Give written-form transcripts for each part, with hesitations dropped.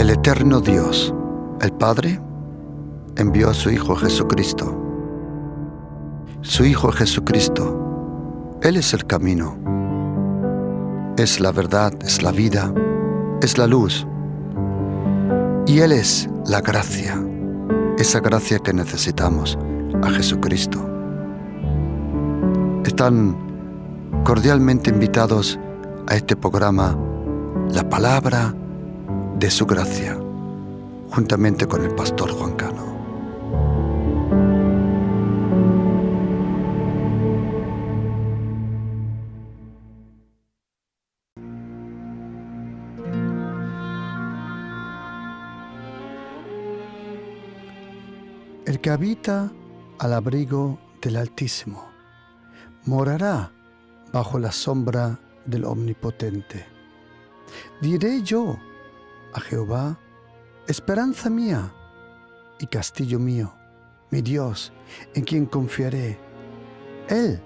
El eterno Dios, el Padre, envió a su Hijo Jesucristo. Su Hijo Jesucristo, Él es el camino, es la verdad, es la vida, es la luz. Y Él es la gracia, esa gracia que necesitamos, a Jesucristo. Están cordialmente invitados a este programa, La Palabra de su Gracia, juntamente con el pastor Juan Cano. El que habita al abrigo del Altísimo morará bajo la sombra del Omnipotente. Diré yo a Jehová, esperanza mía y castillo mío, mi Dios, en quien confiaré. Él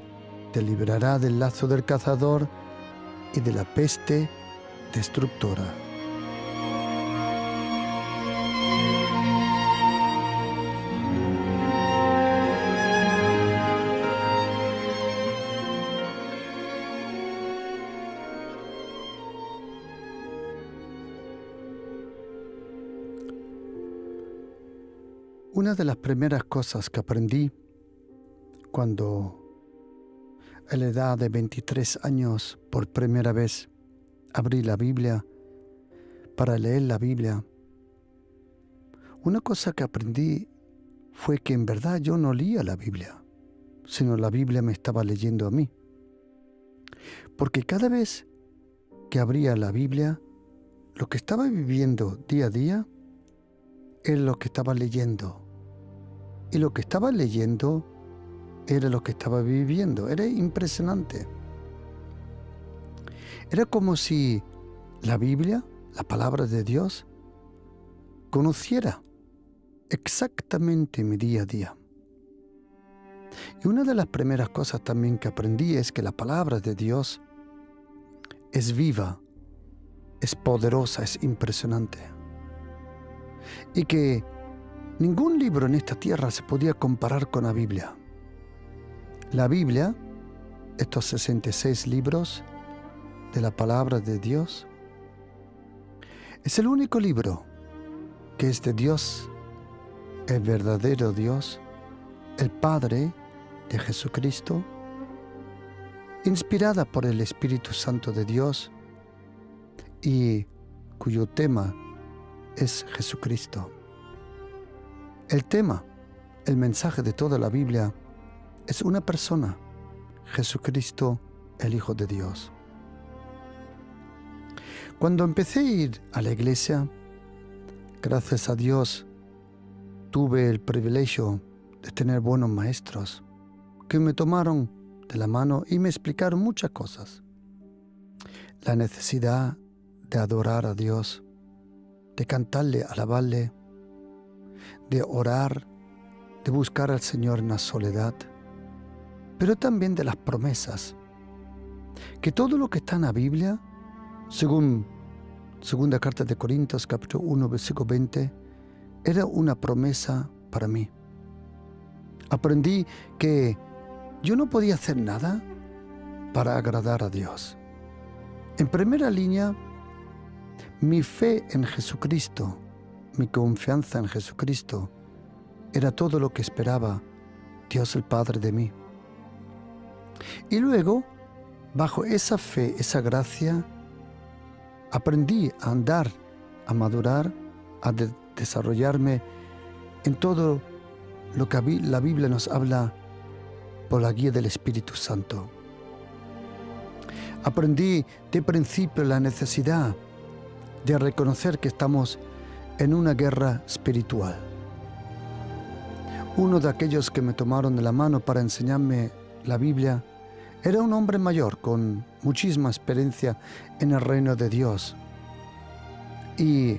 te librará del lazo del cazador y de la peste destructora. Una de las primeras cosas que aprendí cuando a la edad de 23 años por primera vez abrí la Biblia para leer la Biblia, una cosa que aprendí fue que en verdad yo no leía la Biblia, sino la Biblia me estaba leyendo a mí. Porque cada vez que abría la Biblia, lo que estaba viviendo día a día era lo que estaba leyendo. Y lo que estaba leyendo era lo que estaba viviendo. Era impresionante. Era como si la Biblia, la palabra de Dios, conociera exactamente mi día a día. Y una de las primeras cosas también que aprendí es que la palabra de Dios es viva, es poderosa, es impresionante. Y que ningún libro en esta tierra se podía comparar con la Biblia. La Biblia, estos 66 libros de la palabra de Dios, es el único libro que es de Dios, el verdadero Dios, el Padre de Jesucristo, inspirada por el Espíritu Santo de Dios y cuyo tema es Jesucristo. El tema, el mensaje de toda la Biblia es una persona, Jesucristo, el Hijo de Dios. Cuando empecé a ir a la iglesia, gracias a Dios, tuve el privilegio de tener buenos maestros que me tomaron de la mano y me explicaron muchas cosas. La necesidad de adorar a Dios, de cantarle, alabarle, de orar, de buscar al Señor en la soledad, pero también de las promesas, que todo lo que está en la Biblia, según segunda carta de Corintios, capítulo 1, versículo 20, era una promesa para mí. Aprendí que yo no podía hacer nada para agradar a Dios. En primera línea, mi fe en Jesucristo, mi confianza en Jesucristo, era todo lo que esperaba Dios el Padre de mí. Y luego, bajo esa fe, esa gracia, aprendí a andar, a madurar, a desarrollarme en todo lo que la Biblia nos habla por la guía del Espíritu Santo. Aprendí de principio la necesidad de reconocer que estamos en una guerra espiritual. Uno de aquellos que me tomaron de la mano para enseñarme la Biblia era un hombre mayor con muchísima experiencia en el reino de Dios. Y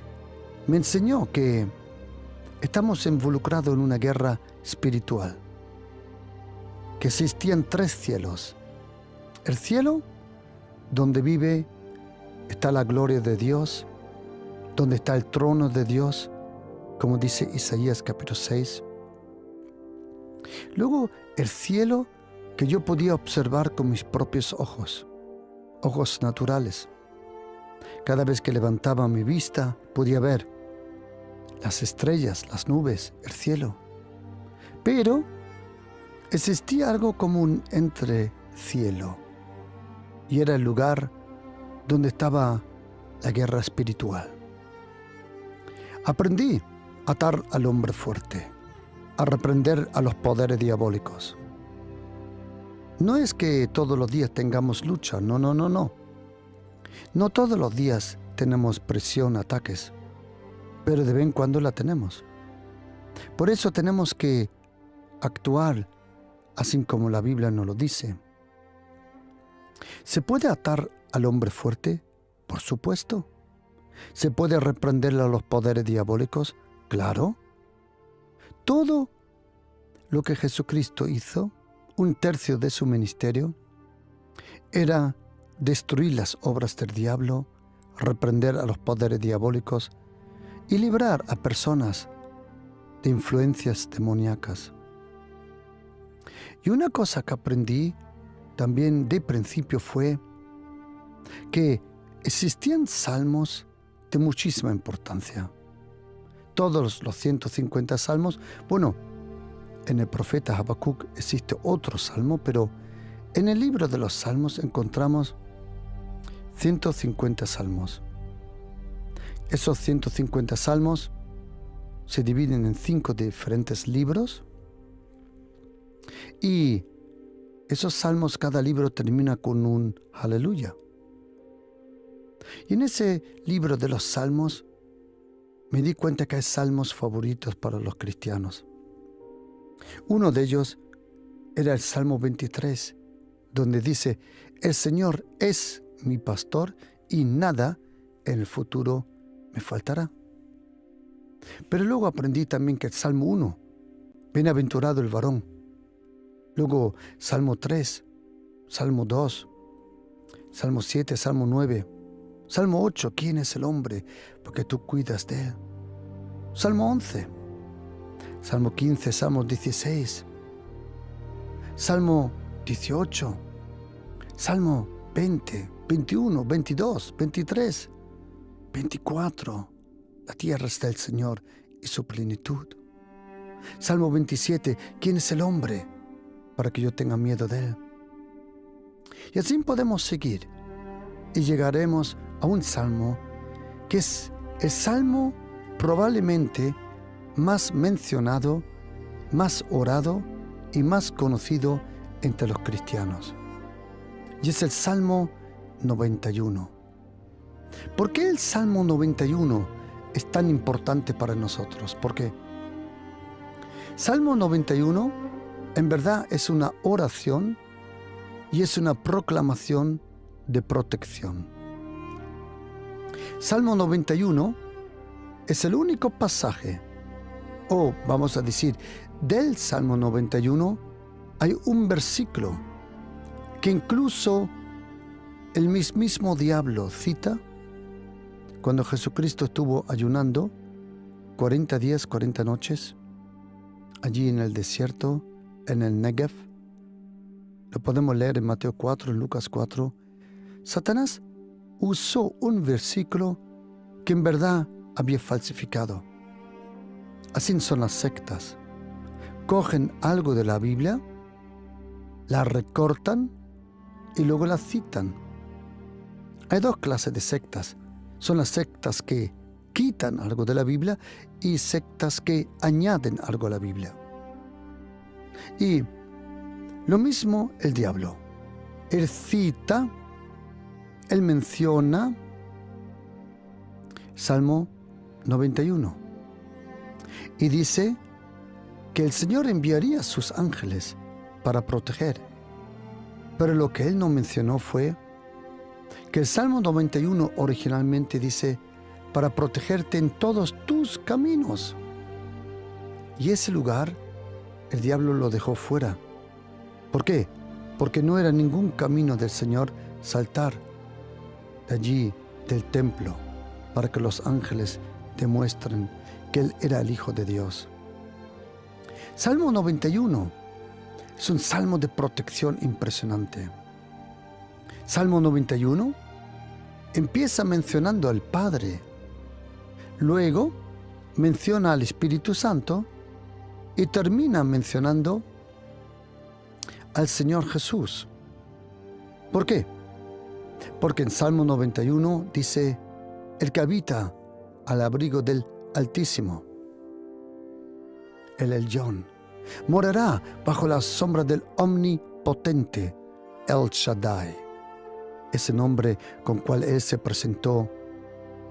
me enseñó que estamos involucrados en una guerra espiritual, que existían 3 cielos. El cielo donde está la gloria de Dios, donde está el trono de Dios, como dice Isaías capítulo 6. Luego el cielo que yo podía observar con mis propios ojos naturales. Cada vez que levantaba mi vista podía ver las estrellas, las nubes, el cielo. Pero existía algo como un entrecielo, y era el lugar donde estaba la guerra espiritual. Aprendí a atar al hombre fuerte, a reprender a los poderes diabólicos. No es que todos los días tengamos lucha, no. No todos los días tenemos presión, ataques, pero de vez en cuando la tenemos. Por eso tenemos que actuar así como la Biblia nos lo dice. ¿Se puede atar al hombre fuerte? Por supuesto. ¿Se puede reprender a los poderes diabólicos? Claro. Todo lo que Jesucristo hizo, 1/3 de su ministerio, era destruir las obras del diablo, reprender a los poderes diabólicos y librar a personas de influencias demoníacas. Y una cosa que aprendí también de principio fue que existían salmos de muchísima importancia. Todos los 150 salmos, bueno, en el profeta Habacuc existe otro salmo, pero en el libro de los salmos encontramos 150 salmos. Esos 150 salmos se dividen en 5 diferentes libros, y esos salmos, cada libro termina con un aleluya. Y en ese libro de los salmos me di cuenta que hay salmos favoritos para los cristianos. Uno de ellos era el Salmo 23, donde dice: el Señor es mi pastor y nada en el futuro me faltará. Pero luego aprendí también que el Salmo 1, bienaventurado el varón. Luego Salmo 3, Salmo 2, Salmo 7, Salmo 9, Salmo 8, ¿quién es el hombre? Porque tú cuidas de él. Salmo 11, Salmo 15, Salmo 16, Salmo 18, Salmo 20, 21, 22, 23, 24. La tierra es del Señor y su plenitud. Salmo 27, ¿quién es el hombre para que yo tenga miedo de él? Y así podemos seguir y llegaremos a un salmo que es el salmo probablemente más mencionado, más orado y más conocido entre los cristianos. Y es el Salmo 91. ¿Por qué el Salmo 91 es tan importante para nosotros? Porque Salmo 91 en verdad es una oración y es una proclamación de protección. Salmo 91 es el único pasaje, o vamos a decir, del Salmo 91 hay un versículo que incluso el mismo diablo cita cuando Jesucristo estuvo ayunando 40 días, 40 noches, allí en el desierto, en el Negev. Lo podemos leer en Mateo 4, en Lucas 4. Satanás usó un versículo que en verdad había falsificado. Así son las sectas. Cogen algo de la Biblia, la recortan y luego la citan. Hay 2 clases de sectas. Son las sectas que quitan algo de la Biblia y sectas que añaden algo a la Biblia. Y lo mismo el diablo. Él cita, él menciona Salmo 91 y dice que el Señor enviaría a sus ángeles para proteger. Pero lo que él no mencionó fue que el Salmo 91 originalmente dice: para protegerte en todos tus caminos. Y ese lugar el diablo lo dejó fuera. ¿Por qué? Porque no era ningún camino del Señor saltar de allí del templo para que los ángeles demuestren que Él era el Hijo de Dios. Salmo 91 es un salmo de protección impresionante. Salmo 91 empieza mencionando al Padre, luego menciona al Espíritu Santo y termina mencionando al Señor Jesús. ¿Por qué? Porque en Salmo 91 dice, el que habita al abrigo del Altísimo, el Elyon, morará bajo la sombra del Omnipotente, El Shaddai, ese nombre con cual Él se presentó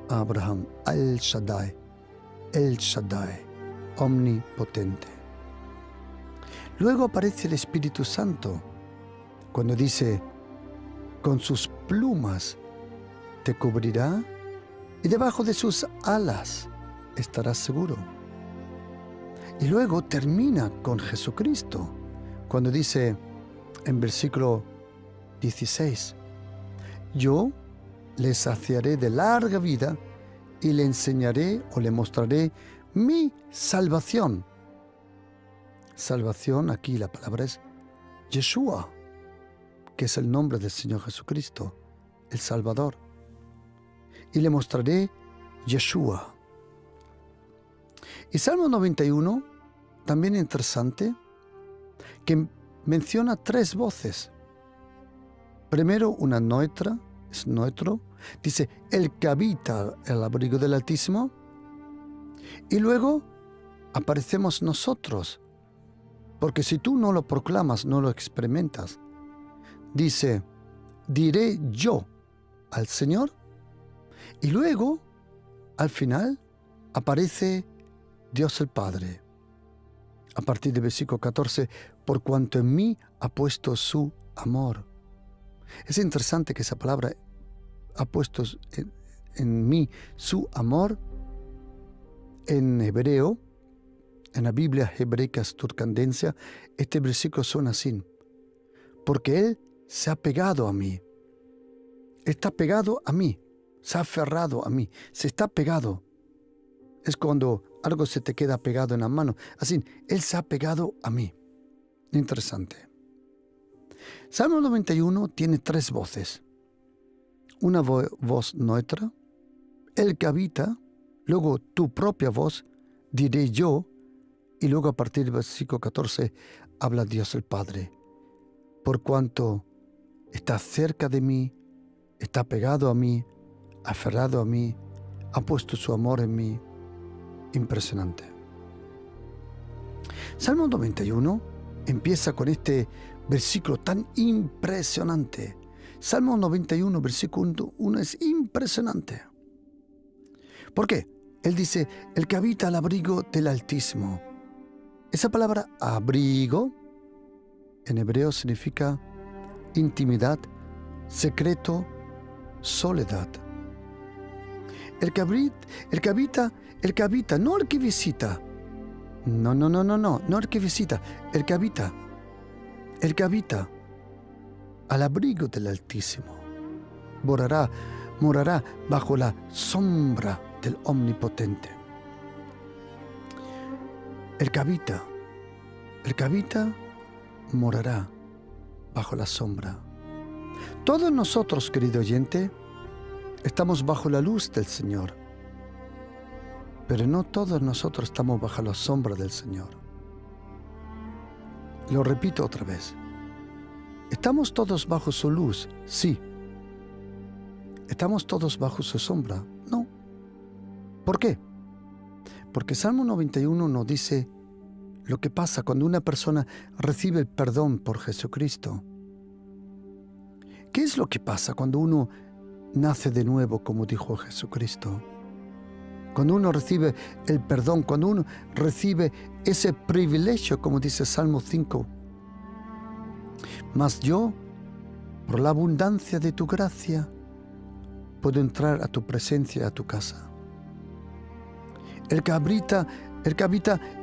a Abraham, El Shaddai, omnipotente. Luego aparece el Espíritu Santo cuando dice, con sus plumas te cubrirá y debajo de sus alas estarás seguro. Y luego termina con Jesucristo cuando dice en versículo 16, yo le saciaré de larga vida y le enseñaré o le mostraré mi salvación. Salvación, aquí la palabra es Yeshua, que es el nombre del Señor Jesucristo, el Salvador. Y le mostraré Yeshua. Y Salmo 91, también interesante, que menciona 3 voces. Primero una neutra, es neutro, dice, el que habita el abrigo del Altísimo. Y luego aparecemos nosotros, porque si tú no lo proclamas, no lo experimentas, dice, diré yo al Señor. Y luego, al final, aparece Dios el Padre. A partir del versículo 14, por cuanto en mí ha puesto su amor. Es interesante que esa palabra, ha puesto en mí su amor, en hebreo, en la Biblia hebreica turcandense, este versículo suena así, porque Él se ha pegado a mí, está pegado a mí, se ha aferrado a mí, se está pegado. Es cuando algo se te queda pegado en la mano. Así, Él se ha pegado a mí. Interesante. Salmo 91 tiene 3 voces. Una voz neutra, el que habita, luego tu propia voz, diré yo, y luego a partir del versículo 14 habla Dios el Padre. Por cuanto está cerca de mí, está pegado a mí, aferrado a mí, ha puesto su amor en mí. Impresionante. Salmo 91 empieza con este versículo tan impresionante. Salmo 91, versículo 1 es impresionante. ¿Por qué? Él dice, el que habita al abrigo del Altísimo. Esa palabra abrigo en hebreo significa intimidad, secreto, soledad. El que habita, no el que visita. No el que visita, el que habita al abrigo del Altísimo. Morará bajo la sombra del Omnipotente. El que habita, morará bajo la sombra. Todos nosotros, querido oyente, estamos bajo la luz del Señor, pero no todos nosotros estamos bajo la sombra del Señor. Lo repito otra vez. ¿Estamos todos bajo su luz? Sí. ¿Estamos todos bajo su sombra? No. ¿Por qué? Porque Salmo 91 nos dice lo que pasa cuando una persona recibe el perdón por Jesucristo. ¿Qué es lo que pasa cuando uno nace de nuevo, como dijo Jesucristo? Cuando uno recibe el perdón, cuando uno recibe ese privilegio, como dice Salmo 5. Mas yo, por la abundancia de tu gracia, puedo entrar a tu presencia, a tu casa. El que habita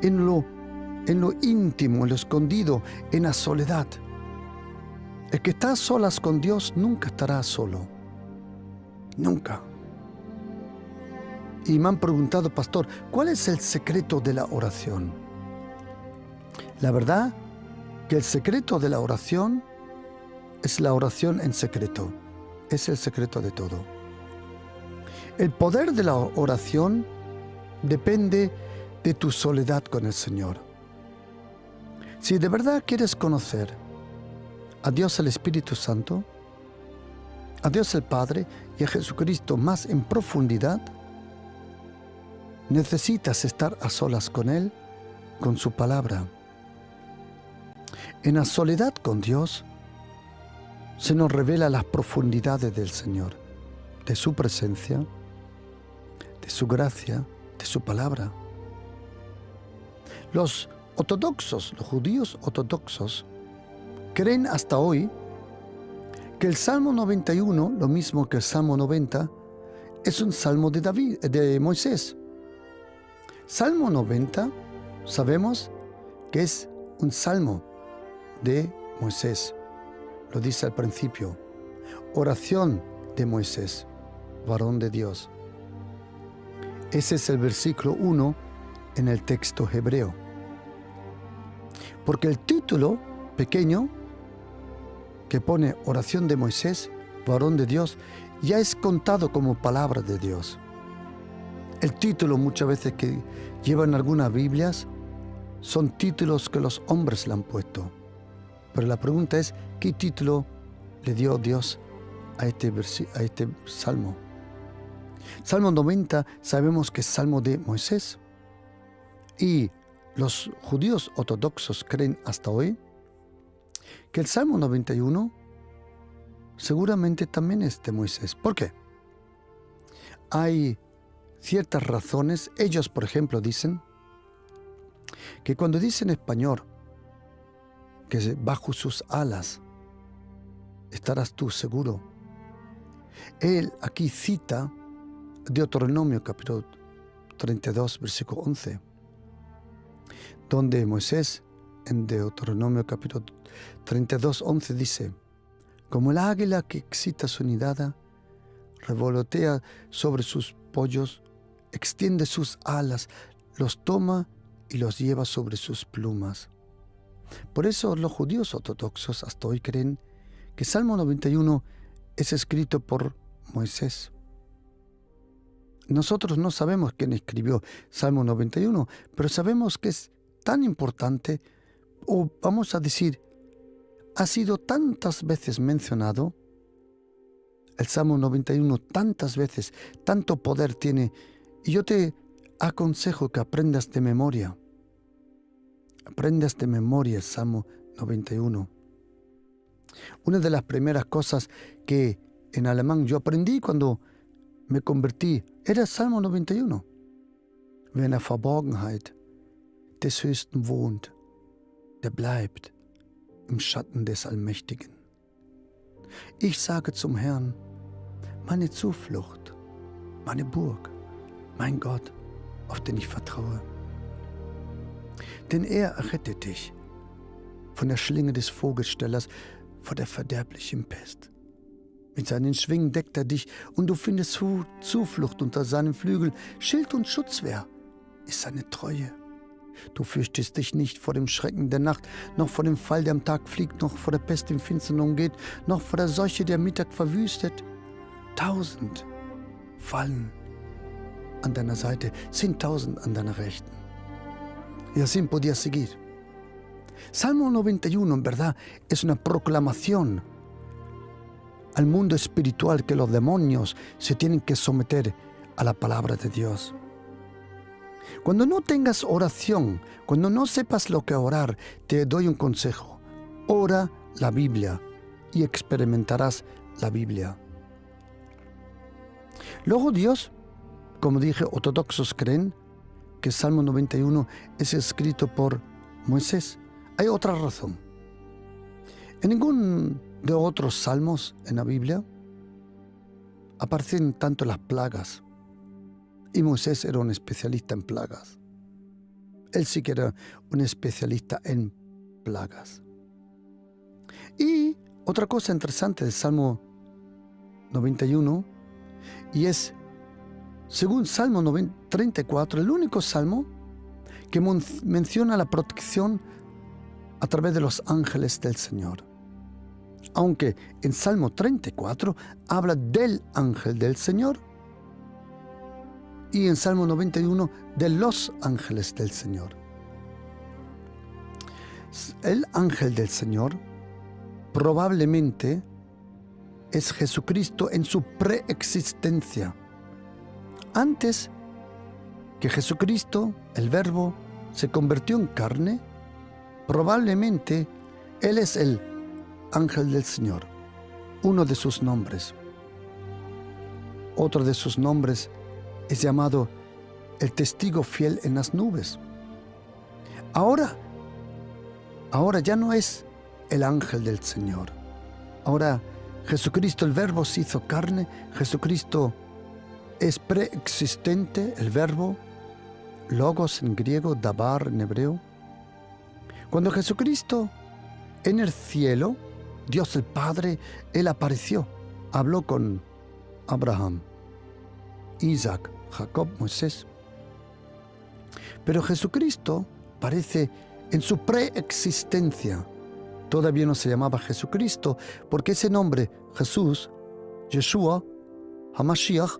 en lo íntimo, en lo escondido, en la soledad. El que está a solas con Dios nunca estará solo. Nunca. Y me han preguntado, pastor, ¿cuál es el secreto de la oración? La verdad que el secreto de la oración es la oración en secreto. Es el secreto de todo. El poder de la oración depende de tu soledad con el Señor. Si de verdad quieres conocer a Dios el Espíritu Santo, a Dios el Padre y a Jesucristo más en profundidad, necesitas estar a solas con Él, con su palabra. En la soledad con Dios se nos revela las profundidades del Señor, de su presencia, de su gracia, de su palabra. Los ortodoxos, los judíos ortodoxos, creen hasta hoy que el Salmo 91, lo mismo que el Salmo 90, es un salmo de Moisés. Salmo 90, sabemos que es un salmo de Moisés. Lo dice al principio. Oración de Moisés, varón de Dios. Ese es el versículo 1 en el texto hebreo. Porque el título pequeño que pone oración de Moisés, varón de Dios, ya es contado como palabra de Dios. El título muchas veces que llevan algunas Biblias son títulos que los hombres le han puesto. Pero la pregunta es, ¿qué título le dio Dios a este salmo? Salmo 90 sabemos que es salmo de Moisés. Y los judíos ortodoxos creen hasta hoy que el Salmo 91 seguramente también es de Moisés. ¿Por qué? Hay ciertas razones. Ellos, por ejemplo, dicen que cuando dicen en español que bajo sus alas estarás tú seguro, él aquí cita Deuteronomio capítulo 32, versículo 11, donde Moisés en Deuteronomio capítulo 32, 11 dice: como el águila que excita su nidada, revolotea sobre sus pollos, extiende sus alas, los toma y los lleva sobre sus plumas. Por eso los judíos ortodoxos hasta hoy creen que Salmo 91 es escrito por Moisés. Nosotros no sabemos quién escribió Salmo 91, pero sabemos que es tan importante, o vamos a decir, ha sido tantas veces mencionado. El Salmo 91 tantas veces, tanto poder tiene, y yo te aconsejo que aprendas de memoria. Aprendas de memoria el Salmo 91. Una de las primeras cosas que en alemán yo aprendí cuando me convertí era el Salmo 91. Wer in der Verborgenheit des Höchsten wohnt, der bleibt im Schatten des Allmächtigen. Ich sage zum Herrn, meine Zuflucht, meine Burg, mein Gott, auf den ich vertraue. Denn er errettet dich von der Schlinge des Vogelstellers, vor der verderblichen Pest. Mit seinen Schwingen deckt er dich und du findest Zuflucht unter seinen Flügeln. Schild und Schutzwehr ist seine Treue. Du fürchtest dich nicht vor dem Schrecken der Nacht, noch vor dem Fall, der am Tag fliegt, noch vor der Pest, die im Finstern umgeht, noch vor der Seuche, der am Mittag verwüstet. 1000 fallen an deiner Seite, 10.000 an deiner Rechten. Y así podía seguir. Salmo 91, en verdad, es una proclamación al mundo espiritual que los demonios se tienen que someter a la palabra de Dios. Cuando no tengas oración, cuando no sepas lo que orar, te doy un consejo. Ora la Biblia y experimentarás la Biblia. Luego Dios, como dije, ortodoxos creen que el Salmo 91 es escrito por Moisés. Hay otra razón. En ningún de otros salmos en la Biblia aparecen tanto las plagas. Y Moisés era un especialista en plagas. Él sí que era un especialista en plagas. Y otra cosa interesante del Salmo 91, y es según Salmo 34, el único salmo que menciona la protección a través de los ángeles del Señor. Aunque en Salmo 34 habla del ángel del Señor y en Salmo 91 de los ángeles del Señor. El ángel del Señor probablemente es Jesucristo en su preexistencia. Antes que Jesucristo, el Verbo, se convirtió en carne, probablemente Él es el ángel del Señor, uno de sus nombres. Otro de sus nombres es llamado el testigo fiel en las nubes. Ahora ya no es el ángel del Señor. Ahora Jesucristo, el Verbo, se hizo carne. Jesucristo es preexistente, el Verbo, logos en griego, dabar en hebreo. Cuando Jesucristo en el cielo, Dios el Padre, Él apareció, habló con Abraham, Isaac, Jacob, Moisés. Pero Jesucristo parece en su preexistencia. Todavía no se llamaba Jesucristo, porque ese nombre, Jesús, Yeshua, Hamashiach,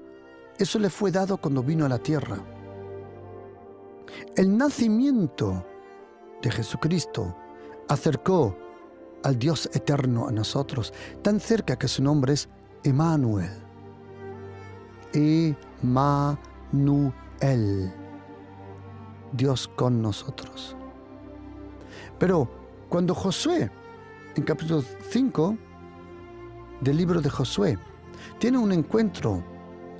eso le fue dado cuando vino a la tierra. El nacimiento de Jesucristo acercó al Dios eterno a nosotros, tan cerca que su nombre es Emmanuel. Emmanuel, Dios con nosotros. Pero cuando Josué, en capítulo 5 del libro de Josué, tiene un encuentro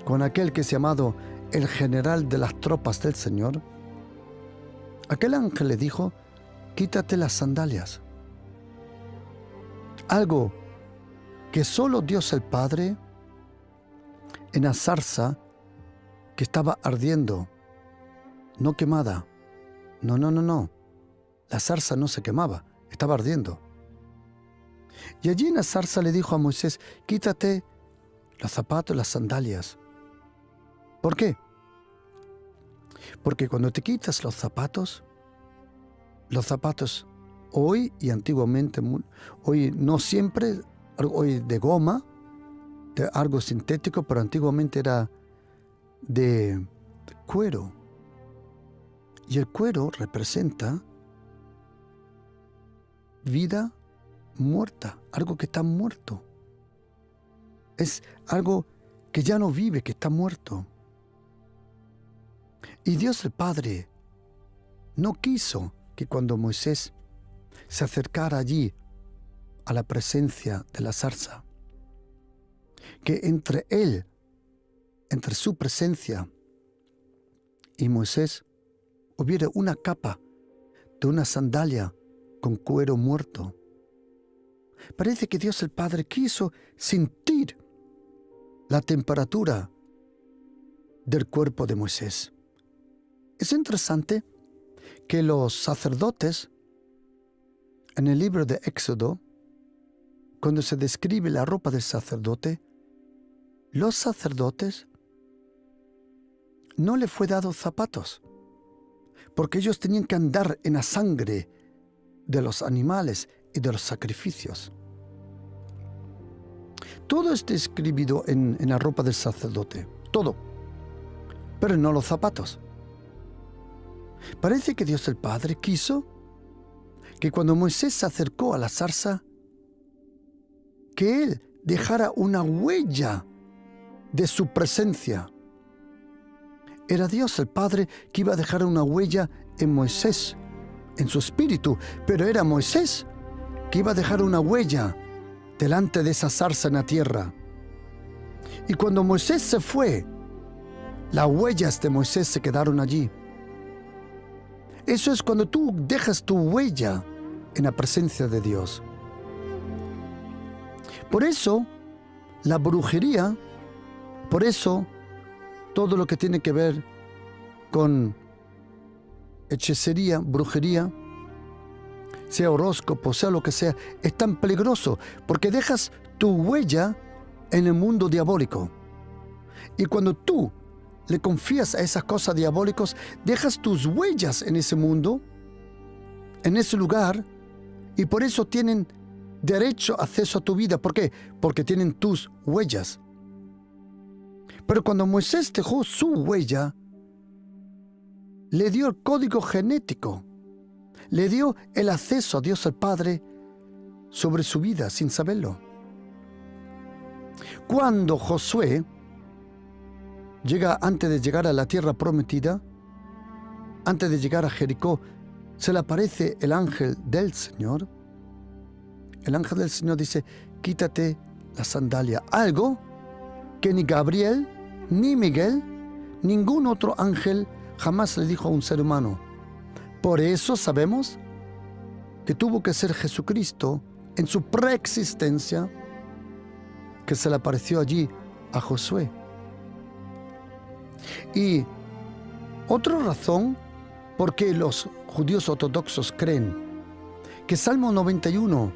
con aquel que es llamado el general de las tropas del Señor, aquel ángel le dijo: quítate las sandalias. Algo que solo Dios el Padre, en la zarza que estaba ardiendo, no quemada. No. La zarza no se quemaba, estaba ardiendo. Y allí en la zarza le dijo a Moisés: quítate los zapatos, las sandalias. ¿Por qué? Porque cuando te quitas los zapatos hoy y antiguamente, hoy no siempre, hoy de goma, de algo sintético, pero antiguamente era de cuero. Y el cuero representa vida muerta, algo que está muerto. Es algo que ya no vive, que está muerto. Y Dios el Padre no quiso que cuando Moisés se acercara allí a la presencia de la zarza, que entre él, entre su presencia y Moisés, hubiera una capa de una sandalia con cuero muerto. Parece que Dios el Padre quiso sentir la temperatura del cuerpo de Moisés. Es interesante que los sacerdotes, en el libro de Éxodo, cuando se describe la ropa del sacerdote, los sacerdotes no le fue dado zapatos, porque ellos tenían que andar en la sangre de los animales y de los sacrificios. Todo es describido en la ropa del sacerdote, todo, pero no los zapatos. Parece que Dios el Padre quiso que cuando Moisés se acercó a la zarza, que él dejara una huella de su presencia. Era Dios el Padre que iba a dejar una huella en Moisés, en su espíritu, pero era Moisés que iba a dejar una huella delante de esa zarza en la tierra. Y cuando Moisés se fue, las huellas de Moisés se quedaron allí. Eso es cuando tú dejas tu huella en la presencia de Dios. Por eso, la brujería, por eso, todo lo que tiene que ver con hechicería, brujería, sea horóscopo, sea lo que sea, es tan peligroso, porque dejas tu huella en el mundo diabólico. Y cuando tú le confías a esas cosas diabólicas, dejas tus huellas en ese mundo, en ese lugar, y por eso tienen derecho a acceso a tu vida. ¿Por qué? Porque tienen tus huellas. Pero cuando Moisés dejó su huella, le dio el código genético, le dio el acceso a Dios el Padre sobre su vida sin saberlo. Cuando Josué llega, antes de llegar a la tierra prometida, antes de llegar a Jericó, se le aparece el ángel del Señor. El ángel del Señor dice: quítate la sandalia. Algo que ni Gabriel, ni Miguel, ningún otro ángel jamás le dijo a un ser humano. Por eso sabemos que tuvo que ser Jesucristo en su preexistencia que se le apareció allí a Josué. Y otra razón por qué los judíos ortodoxos creen que Salmo 91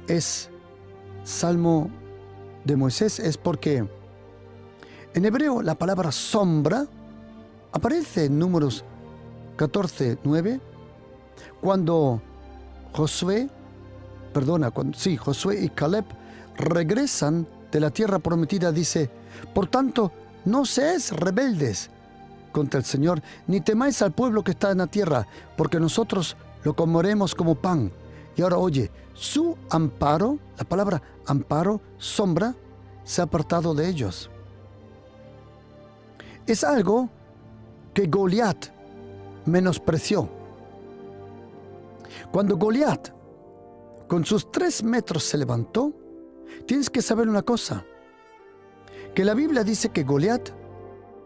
es Salmo de Moisés es porque en hebreo la palabra sombra aparece en Números 14:9, cuando Josué y Caleb regresan de la tierra prometida. Dice: por tanto, no seáis rebeldes contra el Señor, ni temáis al pueblo que está en la tierra, porque nosotros lo comeremos como pan. Y ahora oye, su amparo, la palabra amparo, sombra, se ha apartado de ellos. Es algo que Goliat menospreció. Cuando Goliat con sus 3 metros se levantó, tienes que saber una cosa, que la Biblia dice que Goliat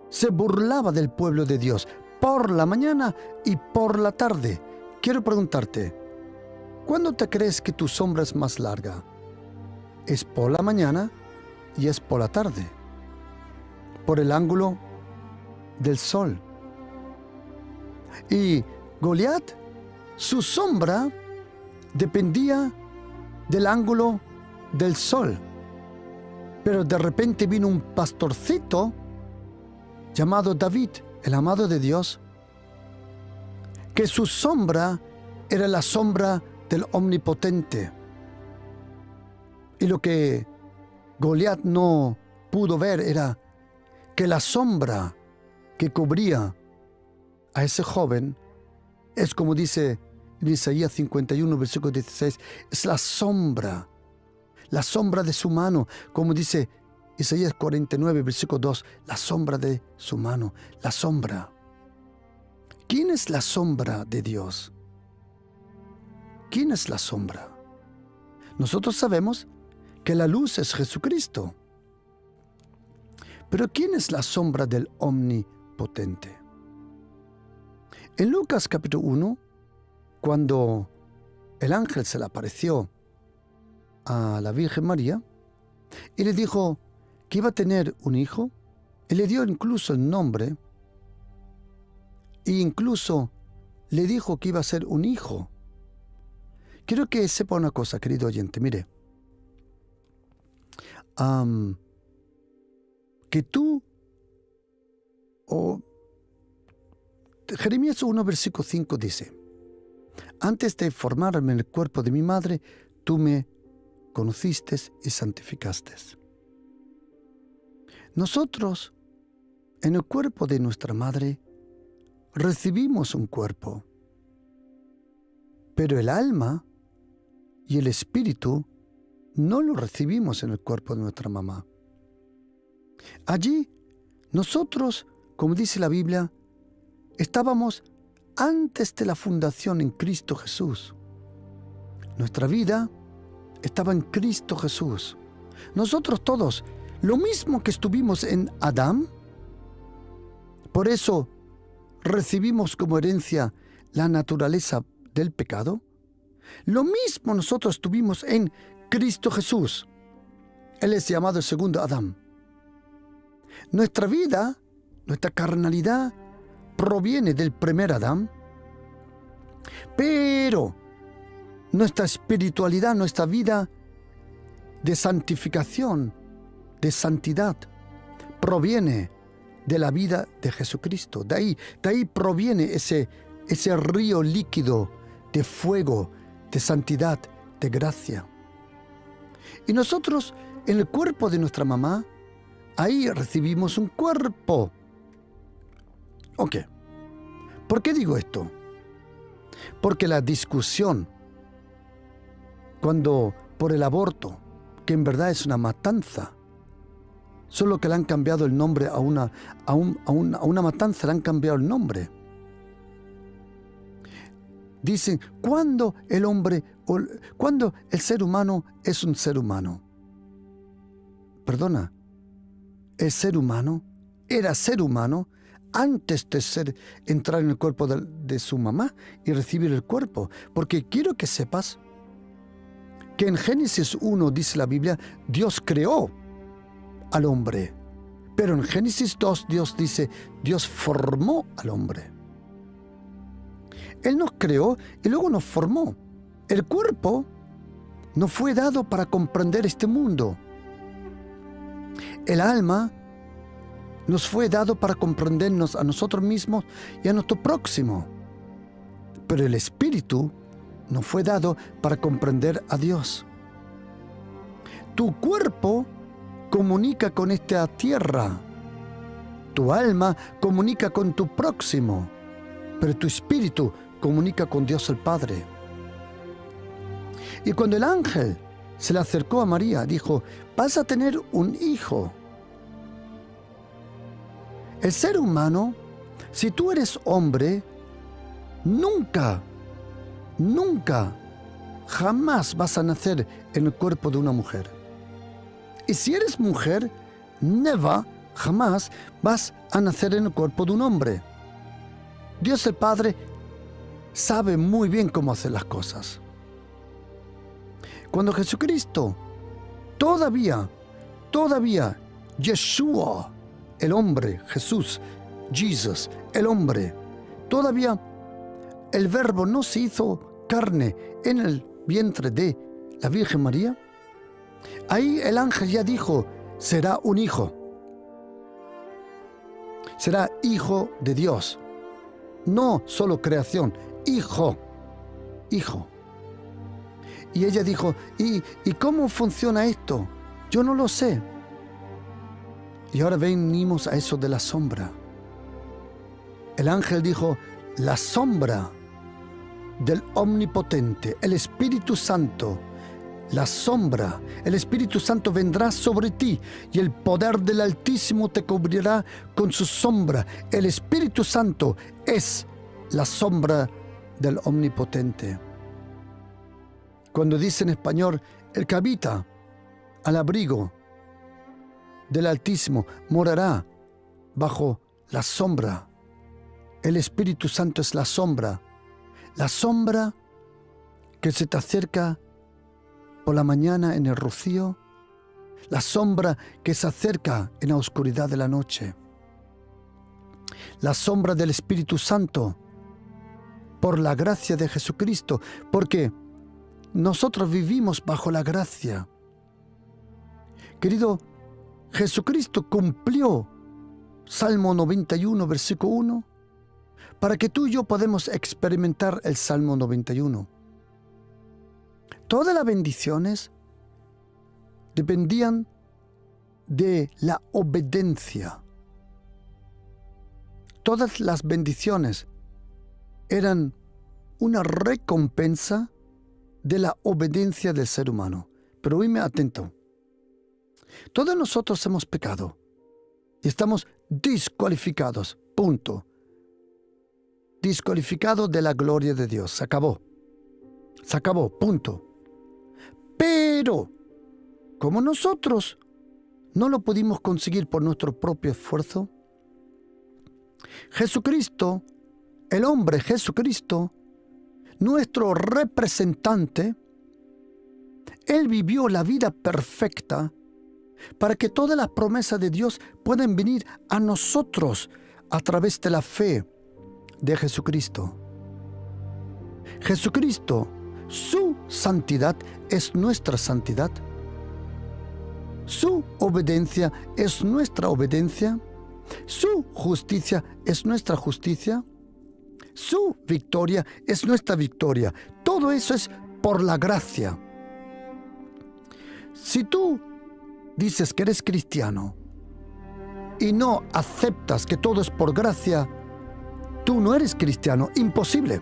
se burlaba del pueblo de Dios por la mañana y por la tarde. Quiero preguntarte, ¿cuándo te crees que tu sombra es más larga? ¿Es por la mañana y es por la tarde? Por el ángulo del sol. Y Goliat, su sombra dependía del ángulo del sol. Pero de repente vino un pastorcito llamado David, el amado de Dios, que su sombra era la sombra del Omnipotente. Y lo que Goliat no pudo ver era que la sombra que cubría a ese joven es, como dice en Isaías 51, versículo 16, es la sombra de su mano, como dice Isaías 49, versículo 2, la sombra de su mano, la sombra. ¿Quién es la sombra de Dios? ¿Quién es la sombra? Nosotros sabemos que la luz es Jesucristo. Pero ¿quién es la sombra del Omnipotente? En Lucas capítulo 1, cuando el ángel se le apareció a la Virgen María y le dijo que iba a tener un hijo, y le dio incluso el nombre, e incluso le dijo que iba a ser un hijo. Quiero que sepa una cosa, querido oyente, mire, que tú, Jeremías 1, versículo 5 dice: antes de formarme en el cuerpo de mi madre, tú me conociste y santificaste. Nosotros, en el cuerpo de nuestra madre, recibimos un cuerpo, pero el alma y el espíritu no lo recibimos en el cuerpo de nuestra mamá. Allí, nosotros, como dice la Biblia, estábamos antes de la fundación en Cristo Jesús. Nuestra vida estaba en Cristo Jesús. Nosotros todos, lo mismo que estuvimos en Adán, por eso recibimos como herencia la naturaleza del pecado, lo mismo nosotros estuvimos en Cristo Jesús. Él es llamado el segundo Adán. Nuestra vida, nuestra carnalidad, proviene del primer Adán, pero nuestra espiritualidad, nuestra vida de santificación, de santidad, proviene de la vida de Jesucristo. De ahí proviene ese río líquido de fuego, de santidad, de gracia. Y nosotros, en el cuerpo de nuestra mamá, ahí recibimos un cuerpo. Ok. ¿Por qué digo esto? Porque la discusión por el aborto, que en verdad es una matanza, solo que le han cambiado el nombre a una matanza, le han cambiado el nombre. Dicen, ¿cuándo el ser humano es un ser humano? Perdona, el ser humano era ser humano antes de entrar en el cuerpo de su mamá y recibir el cuerpo. Porque quiero que sepas que en Génesis 1 dice la Biblia, Dios creó al hombre. Pero en Génesis 2 Dios dice, Dios formó al hombre. Él nos creó y luego nos formó. El cuerpo no fue dado para comprender este mundo. El alma nos fue dado para comprendernos a nosotros mismos y a nuestro próximo. Pero el espíritu nos fue dado para comprender a Dios. Tu cuerpo comunica con esta tierra. Tu alma comunica con tu próximo. Pero tu espíritu comunica con Dios el Padre. Y cuando el ángel se le acercó a María, dijo, vas a tener un hijo. El ser humano, si tú eres hombre, nunca, jamás vas a nacer en el cuerpo de una mujer. Y si eres mujer, jamás vas a nacer en el cuerpo de un hombre. Dios el Padre sabe muy bien cómo hacer las cosas. Cuando Jesucristo, todavía, Yeshua, el hombre, Jesús, Jesus, el hombre, todavía el Verbo no se hizo carne en el vientre de la Virgen María, ahí el ángel ya dijo, será un hijo. Será hijo de Dios. No solo creación, hijo. Y ella dijo, ¿y cómo funciona esto? Yo no lo sé. Y ahora venimos a eso de la sombra. El ángel dijo, la sombra del Omnipotente, el Espíritu Santo, la sombra, el Espíritu Santo vendrá sobre ti y el poder del Altísimo te cubrirá con su sombra. El Espíritu Santo es la sombra del Omnipotente. Cuando dice en español, el que habita al abrigo del Altísimo morará bajo la sombra. El Espíritu Santo es la sombra que se te acerca por la mañana en el rocío, la sombra que se acerca en la oscuridad de la noche, la sombra del Espíritu Santo por la gracia de Jesucristo, porque nosotros vivimos bajo la gracia. Querido, Jesucristo cumplió Salmo 91, versículo 1, para que tú y yo podamos experimentar el Salmo 91. Todas las bendiciones dependían de la obediencia. Todas las bendiciones eran una recompensa de la obediencia del ser humano. Pero oíme atento. Todos nosotros hemos pecado y estamos descualificados. Punto. Descualificados de la gloria de Dios. Se acabó. Punto. Pero, como nosotros no lo pudimos conseguir por nuestro propio esfuerzo, Jesucristo, el hombre Jesucristo, nuestro representante, Él vivió la vida perfecta para que todas las promesas de Dios puedan venir a nosotros a través de la fe de Jesucristo. Jesucristo, su santidad es nuestra santidad. Su obediencia es nuestra obediencia. Su justicia es nuestra justicia. Su victoria es nuestra victoria. Todo eso es por la gracia. Si tú dices que eres cristiano y no aceptas que todo es por gracia, tú no eres cristiano. Imposible.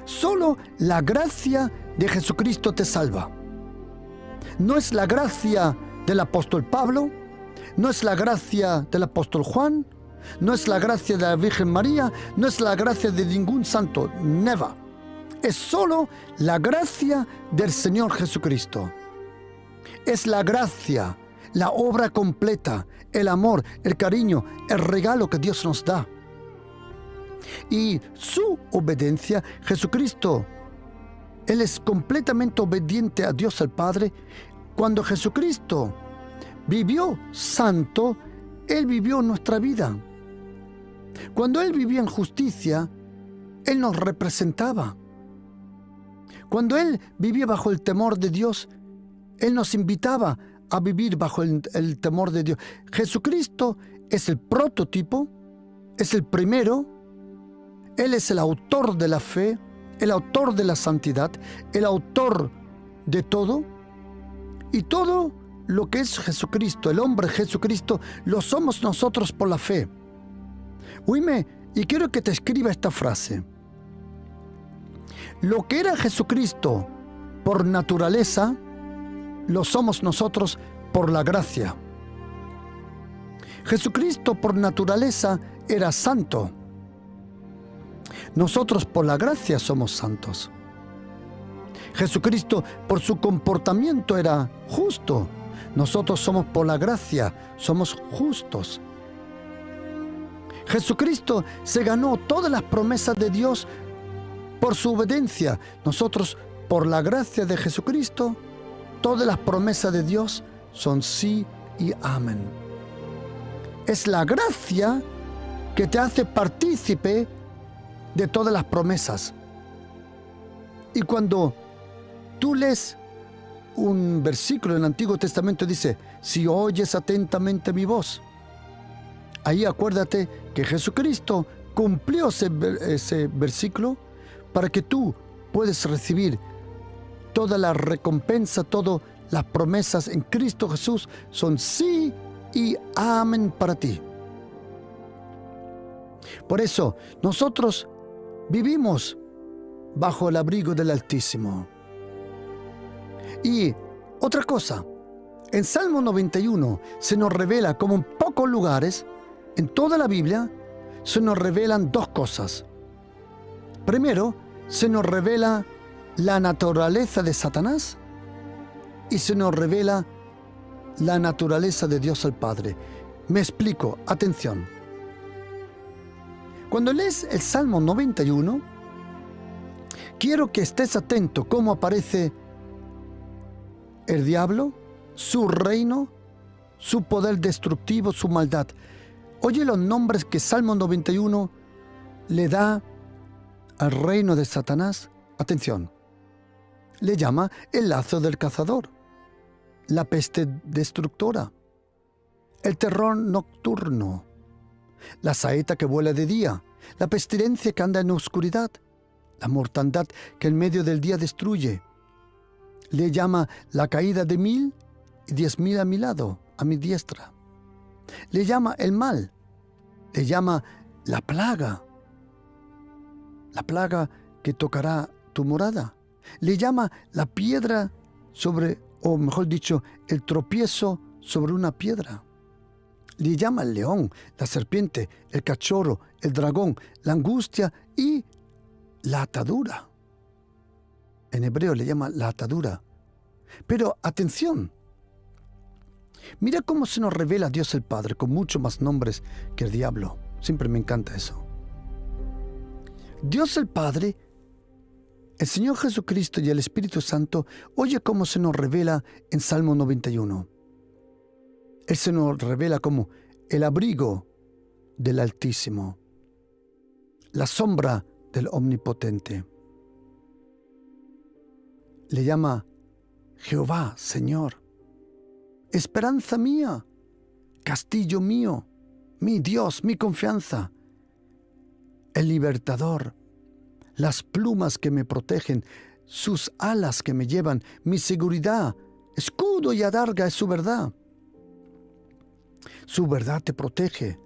Solo la gracia de Jesucristo te salva. No es la gracia del apóstol Pablo, no es la gracia del apóstol Juan, no es la gracia de la Virgen María, no es la gracia de ningún santo. Never. Es solo la gracia del Señor Jesucristo. Es la gracia, la obra completa, el amor, el cariño, el regalo que Dios nos da. Y su obediencia, Jesucristo, Él es completamente obediente a Dios el Padre. Cuando Jesucristo vivió santo, Él vivió nuestra vida. Cuando Él vivía en justicia, Él nos representaba. Cuando Él vivía bajo el temor de Dios, Él nos invitaba a vivir bajo el temor de Dios. Jesucristo es el prototipo, es el primero. Él es el autor de la fe, el autor de la santidad, el autor de todo. Y todo lo que es Jesucristo, el hombre Jesucristo, lo somos nosotros por la fe. Oíme, y quiero que te escriba esta frase. Lo que era Jesucristo por naturaleza, lo somos nosotros por la gracia. Jesucristo por naturaleza era santo. Nosotros por la gracia somos santos. Jesucristo por su comportamiento era justo. Nosotros somos por la gracia, somos justos. Jesucristo se ganó todas las promesas de Dios por su obediencia. Nosotros por la gracia de Jesucristo, todas las promesas de Dios son sí y amén. Es la gracia que te hace partícipe de todas las promesas. Y cuando tú lees un versículo en el Antiguo Testamento, dice, si oyes atentamente mi voz. Ahí acuérdate que Jesucristo cumplió ese versículo para que tú puedas recibir toda la recompensa, todas las promesas en Cristo Jesús son sí y amén para ti. Por eso nosotros vivimos bajo el abrigo del Altísimo. Y otra cosa, en Salmo 91 se nos revela, como en pocos lugares, en toda la Biblia, se nos revelan dos cosas. Primero, se nos revela la naturaleza de Satanás y se nos revela la naturaleza de Dios el Padre. Me explico, atención. Cuando lees el Salmo 91, quiero que estés atento cómo aparece el diablo, su reino, su poder destructivo, su maldad. Oye los nombres que Salmo 91 le da al reino de Satanás. Atención. Le llama el lazo del cazador, la peste destructora, el terror nocturno, la saeta que vuela de día, la pestilencia que anda en oscuridad, la mortandad que en medio del día destruye. Le llama la caída de 1000 y 10.000 a mi lado, a mi diestra. Le llama el mal, le llama la plaga que tocará tu morada. Le llama la piedra sobre, o mejor dicho, el tropiezo sobre una piedra. Le llama el león, la serpiente, el cachorro, el dragón, la angustia y la atadura. En hebreo le llama la atadura. Pero atención, mira cómo se nos revela Dios el Padre con muchos más nombres que el diablo. Siempre me encanta eso. Dios el Padre, el Señor Jesucristo y el Espíritu Santo, oye cómo se nos revela en Salmo 91. Él se nos revela como el abrigo del Altísimo, la sombra del Omnipotente. Le llama Jehová, Señor, esperanza mía, castillo mío, mi Dios, mi confianza, el libertador, las plumas que me protegen, sus alas que me llevan, mi seguridad, escudo y adarga es su verdad. Su verdad te protege.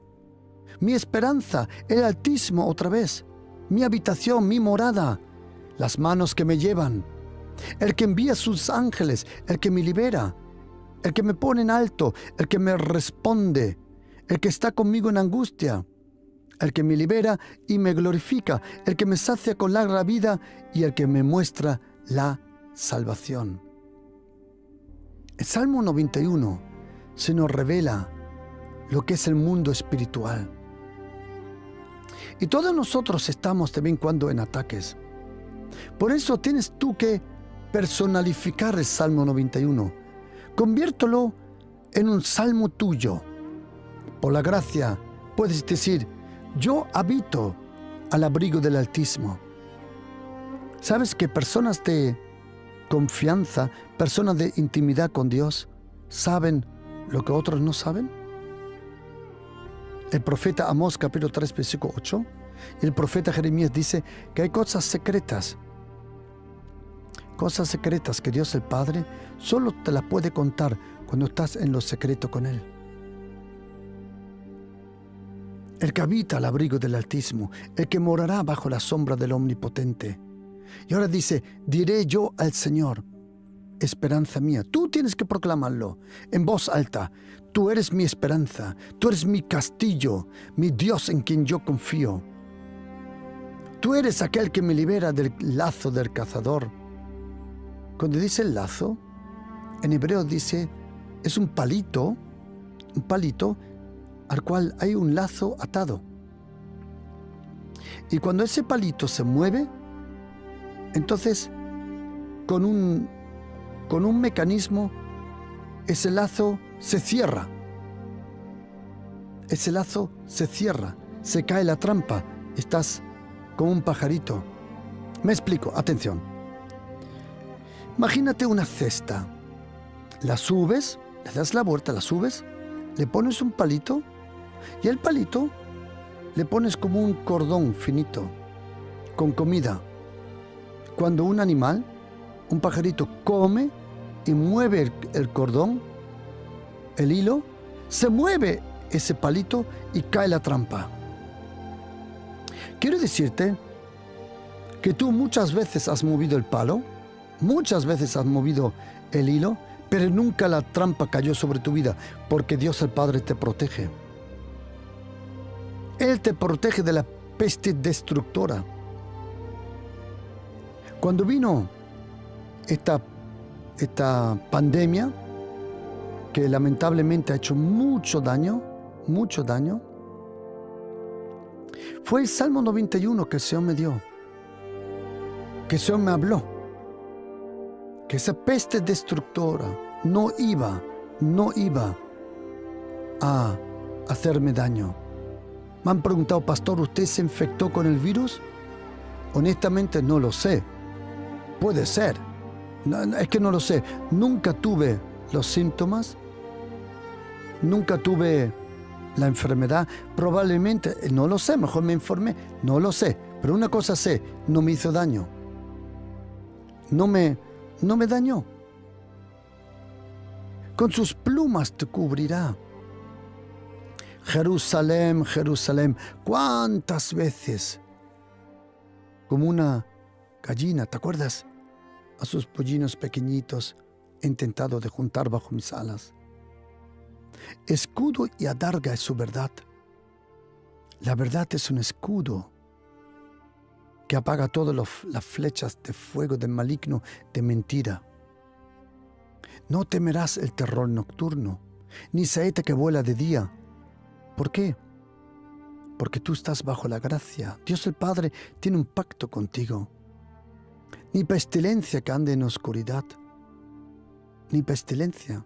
Mi esperanza, el Altísimo otra vez, mi habitación, mi morada, las manos que me llevan, el que envía sus ángeles, el que me libera, el que me pone en alto, el que me responde, el que está conmigo en angustia, el que me libera y me glorifica, el que me sacia con larga vida y el que me muestra la salvación. El Salmo 91 se nos revela lo que es el mundo espiritual. Y todos nosotros estamos de vez en cuando en ataques. Por eso tienes tú que personalificar el Salmo 91. Conviértelo en un salmo tuyo. Por la gracia puedes decir, yo habito al abrigo del Altísimo. ¿Sabes que personas de confianza, personas de intimidad con Dios, saben lo que otros no saben? El profeta Amós, capítulo 3, versículo 8, el profeta Jeremías dice que hay cosas secretas que Dios el Padre solo te las puede contar cuando estás en lo secreto con Él. El que habita al abrigo del Altísimo, el que morará bajo la sombra del Omnipotente. Y ahora dice, diré yo al Señor, esperanza mía. Tú tienes que proclamarlo en voz alta. Tú eres mi esperanza, tú eres mi castillo, mi Dios en quien yo confío. Tú eres aquel que me libera del lazo del cazador. Cuando dice el lazo, en hebreo dice, es un palito al cual hay un lazo atado. Y cuando ese palito se mueve, entonces con un mecanismo, ese lazo se cierra. Ese lazo se cierra, se cae la trampa, estás como un pajarito. Me explico, atención. Imagínate una cesta, la subes, le das la vuelta, la subes, le pones un palito y el palito le pones como un cordón finito con comida. Cuando un animal, un pajarito, come y mueve el cordón, el hilo, se mueve ese palito y cae la trampa. Quiero decirte que tú muchas veces has movido el palo, muchas veces has movido el hilo, pero nunca la trampa cayó sobre tu vida, porque Dios el Padre te protege. Él te protege de la peste destructora. Cuando vino esta pandemia, que lamentablemente ha hecho mucho daño, fue el Salmo 91 que el Señor me dio, que el Señor me habló, que esa peste destructora no iba a hacerme daño. Me han preguntado, pastor, ¿usted se infectó con el virus? Honestamente no lo sé. Puede ser. No, es que no lo sé. Nunca tuve los síntomas. Nunca tuve la enfermedad. Probablemente, no lo sé, mejor me informé. No lo sé. Pero una cosa sé, no me hizo daño. No me dañó. Con sus plumas te cubrirá. Jerusalén, Jerusalén, ¿cuántas veces? Como una gallina, ¿te acuerdas? A sus pollinos pequeñitos he intentado de juntar bajo mis alas. Escudo y adarga es su verdad. La verdad es un escudo que apaga todas las flechas de fuego del maligno, de mentira. No temerás el terror nocturno, ni saeta que vuela de día. ¿Por qué? Porque tú estás bajo la gracia. Dios el Padre tiene un pacto contigo. Ni pestilencia que ande en oscuridad. Ni pestilencia.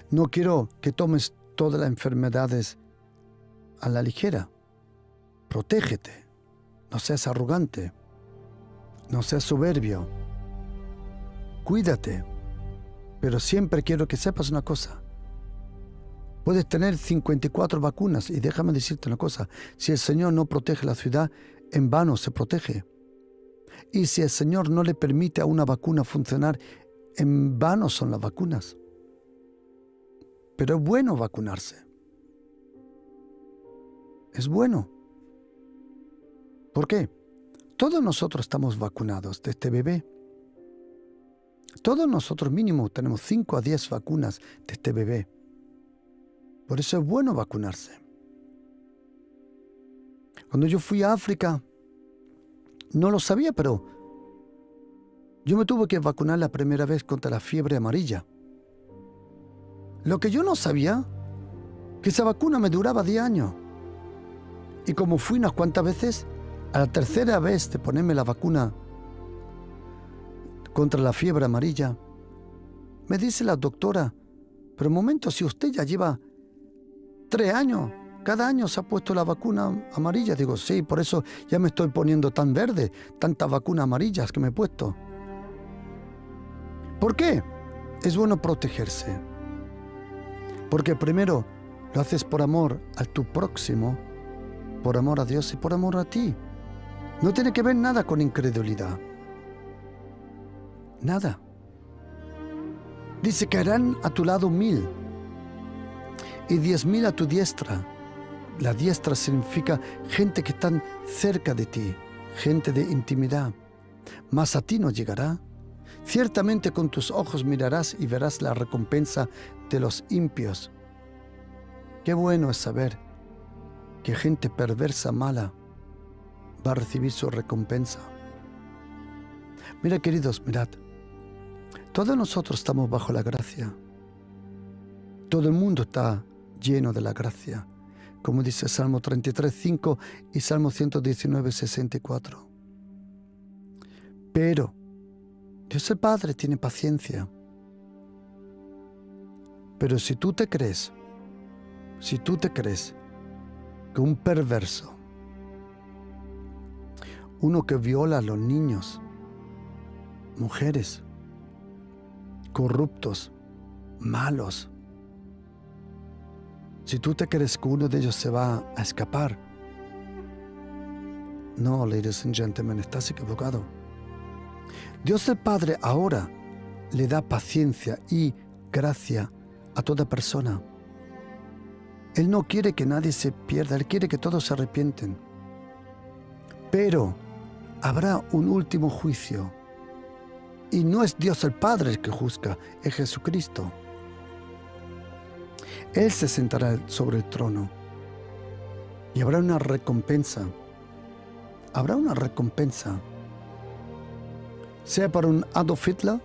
No quiero que tomes todas las enfermedades a la ligera. Protégete. No seas arrogante. No seas soberbio. Cuídate. Pero siempre quiero que sepas una cosa. Puedes tener 54 vacunas y déjame decirte una cosa, si el Señor no protege la ciudad, en vano se protege. Y si el Señor no le permite a una vacuna funcionar, en vano son las vacunas. Pero es bueno vacunarse. Es bueno. ¿Por qué? Todos nosotros estamos vacunados desde bebé. Todos nosotros mínimo tenemos 5 a 10 vacunas desde bebé. Por eso es bueno vacunarse. Cuando yo fui a África, no lo sabía, pero yo me tuve que vacunar la primera vez contra la fiebre amarilla. Lo que yo no sabía, que esa vacuna me duraba 10 años. Y como fui unas cuantas veces, a la tercera vez de ponerme la vacuna contra la fiebre amarilla, me dice la doctora, pero un momento, si usted ya lleva 3 años, cada año se ha puesto la vacuna amarilla. Digo, sí, por eso ya me estoy poniendo tan verde, tantas vacunas amarillas que me he puesto. ¿Por qué? Es bueno protegerse. Porque primero lo haces por amor a tu próximo, por amor a Dios y por amor a ti. No tiene que ver nada con incredulidad. Nada. Dice, caerán a tu lado 1000 y 10.000 a tu diestra. La diestra significa gente que está cerca de ti, gente de intimidad. Mas a ti no llegará. Ciertamente con tus ojos mirarás y verás la recompensa de los impios. Qué bueno es saber que gente perversa, mala, va a recibir su recompensa. Mira, queridos, mirad. Todos nosotros estamos bajo la gracia. Todo el mundo está lleno de la gracia, como dice Salmo 33:5 y Salmo 119:64. Pero Dios el Padre tiene paciencia. Pero si tú te crees que un perverso, uno que viola a los niños, mujeres, corruptos, malos, si tú te crees que uno de ellos se va a escapar, no, ladies and gentlemen, estás equivocado. Dios el Padre ahora le da paciencia y gracia a toda persona. Él no quiere que nadie se pierda, Él quiere que todos se arrepienten. Pero habrá un último juicio. Y no es Dios el Padre el que juzga, es Jesucristo. Él se sentará sobre el trono y habrá una recompensa. Habrá una recompensa. Sea para un Adolf Hitler,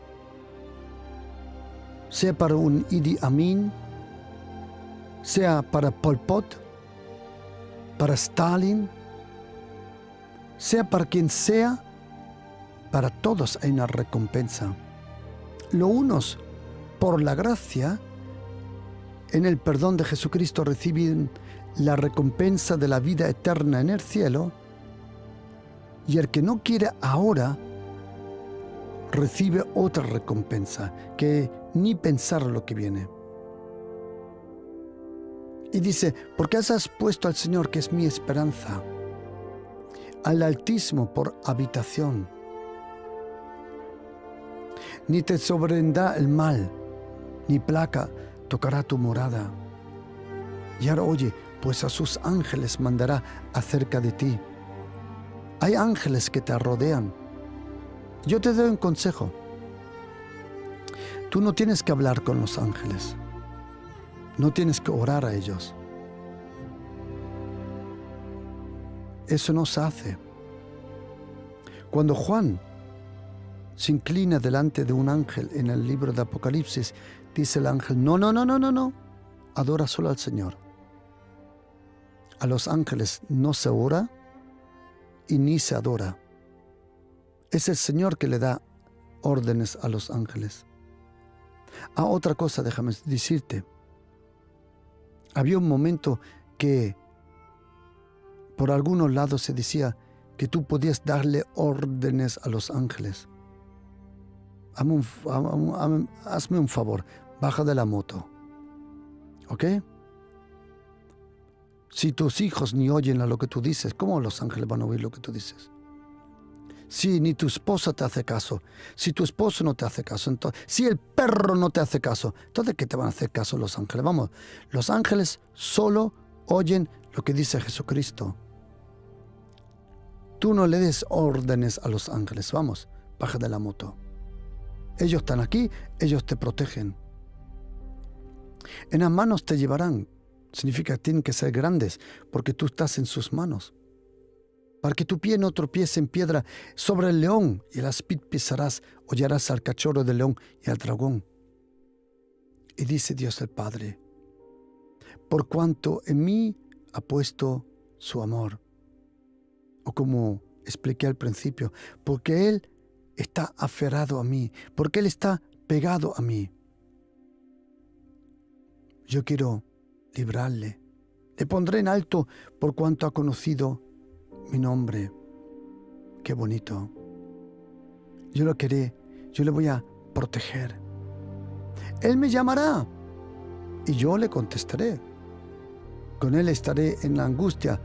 sea para un Idi Amin, sea para Pol Pot, para Stalin, sea para quien sea, para todos hay una recompensa. Los unos, por la gracia, en el perdón de Jesucristo reciben la recompensa de la vida eterna en el cielo, y el que no quiere ahora recibe otra recompensa, que ni pensar lo que viene. Y dice, porque has puesto al Señor, que es mi esperanza, al Altísimo por habitación. Ni te sobrevendrá el mal, ni plaga tocará tu morada. Y ahora oye, pues a sus ángeles mandará acerca de ti. Hay ángeles que te rodean. Yo te doy un consejo. Tú no tienes que hablar con los ángeles. No tienes que orar a ellos. Eso no se hace. Cuando Juan se inclina delante de un ángel en el libro de Apocalipsis, dice el ángel, no, adora solo al Señor. A los ángeles no se ora y ni se adora. Es el Señor que le da órdenes a los ángeles. Otra cosa, déjame decirte. Había un momento que por algunos lados se decía que tú podías darle órdenes a los ángeles. Hazme un favor, baja de la moto. ¿Ok? Si tus hijos ni oyen a lo que tú dices, ¿cómo los ángeles van a oír lo que tú dices? Si ni tu esposa te hace caso, si tu esposo no te hace caso, entonces, si el perro no te hace caso, entonces ¿qué te van a hacer caso los ángeles? Vamos, los ángeles solo oyen lo que dice Jesucristo. Tú no le des órdenes a los ángeles, vamos, baja de la moto. Ellos están aquí, ellos te protegen. En las manos te llevarán, significa que tienen que ser grandes, porque tú estás en sus manos. Para que tu pie no tropiece en piedra sobre el león, y el aspid pisarás, hollarás al cachorro del león y al dragón. Y dice Dios el Padre, por cuanto en mí ha puesto su amor. O como expliqué al principio, porque Él está aferrado a mí, porque Él está pegado a mí. Yo quiero librarle. Le pondré en alto por cuanto ha conocido mi nombre. Qué bonito. Yo lo queré, yo le voy a proteger. Él me llamará y yo le contestaré. Con Él estaré en la angustia.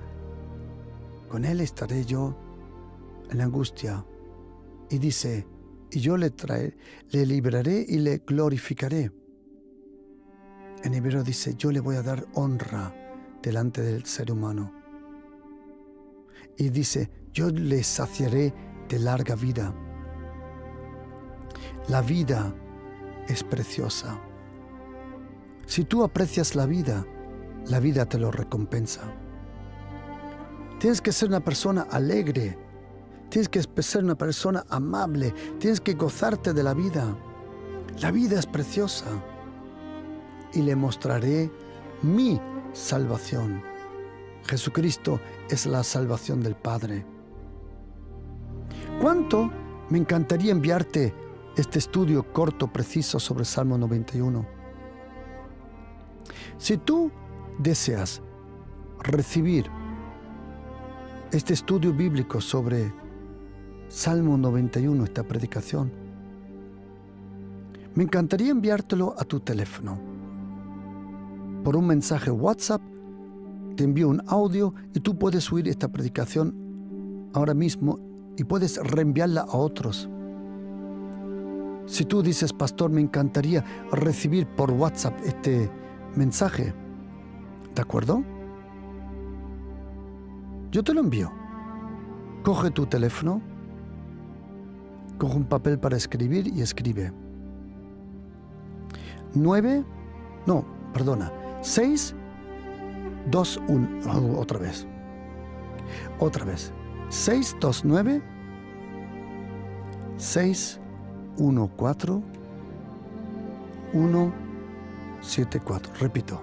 Con Él estaré yo en la angustia. Y dice, y yo le libraré y le glorificaré. En hebreo dice, yo le voy a dar honra delante del ser humano. Y dice, yo le saciaré de larga vida. La vida es preciosa. Si tú aprecias la vida te lo recompensa. Tienes que ser una persona alegre. Tienes que ser una persona amable. Tienes que gozarte de la vida. La vida es preciosa. Y le mostraré mi salvación. Jesucristo es la salvación del Padre. ¿Cuánto me encantaría enviarte este estudio corto, preciso sobre Salmo 91? Si tú deseas recibir este estudio bíblico sobre Salmo 91, esta predicación, me encantaría enviártelo a tu teléfono. Por un mensaje WhatsApp, te envío un audio y tú puedes oír esta predicación ahora mismo y puedes reenviarla a otros. Si tú dices, pastor, me encantaría recibir por WhatsApp este mensaje, ¿de acuerdo? Yo te lo envío. Coge tu teléfono, coge un papel para escribir y escribe. 6, 2, 1, otra vez. 629 614 174. Repito.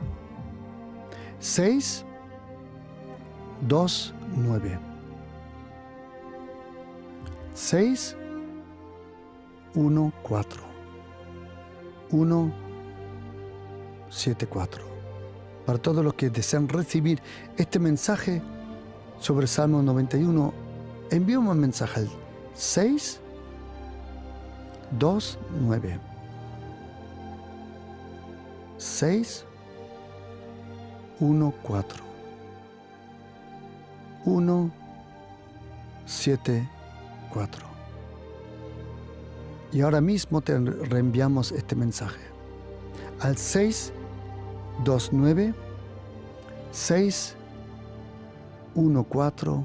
629 614 174. Para todos los que desean recibir este mensaje sobre Salmo 91, envíame un mensaje al 629 614 174. Y ahora mismo te reenviamos este mensaje al 629 614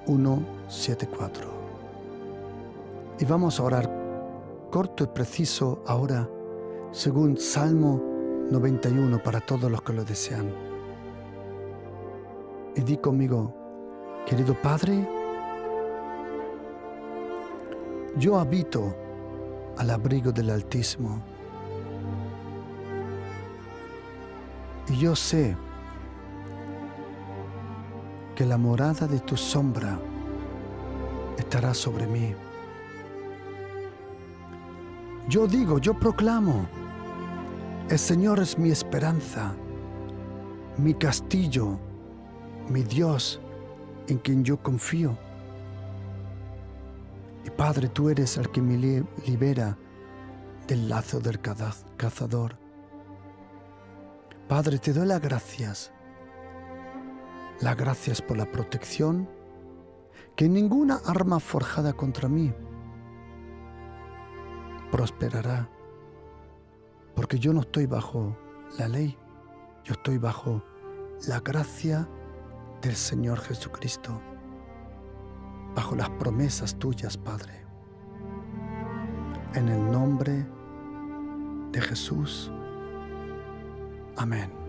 174. Y vamos a orar corto y preciso ahora, según Salmo 91, para todos los que lo desean. Y di conmigo, querido Padre, yo habito al abrigo del Altísimo. Y yo sé que la morada de tu sombra estará sobre mí. Yo digo, yo proclamo, el Señor es mi esperanza, mi castillo, mi Dios, en quien yo confío. Y Padre, tú eres el que me libera del lazo del cazador. Padre, te doy las gracias Las gracias por la protección, que ninguna arma forjada contra mí prosperará, porque yo no estoy bajo la ley, yo estoy bajo la gracia del Señor Jesucristo, bajo las promesas tuyas, Padre. En el nombre de Jesús. Amén.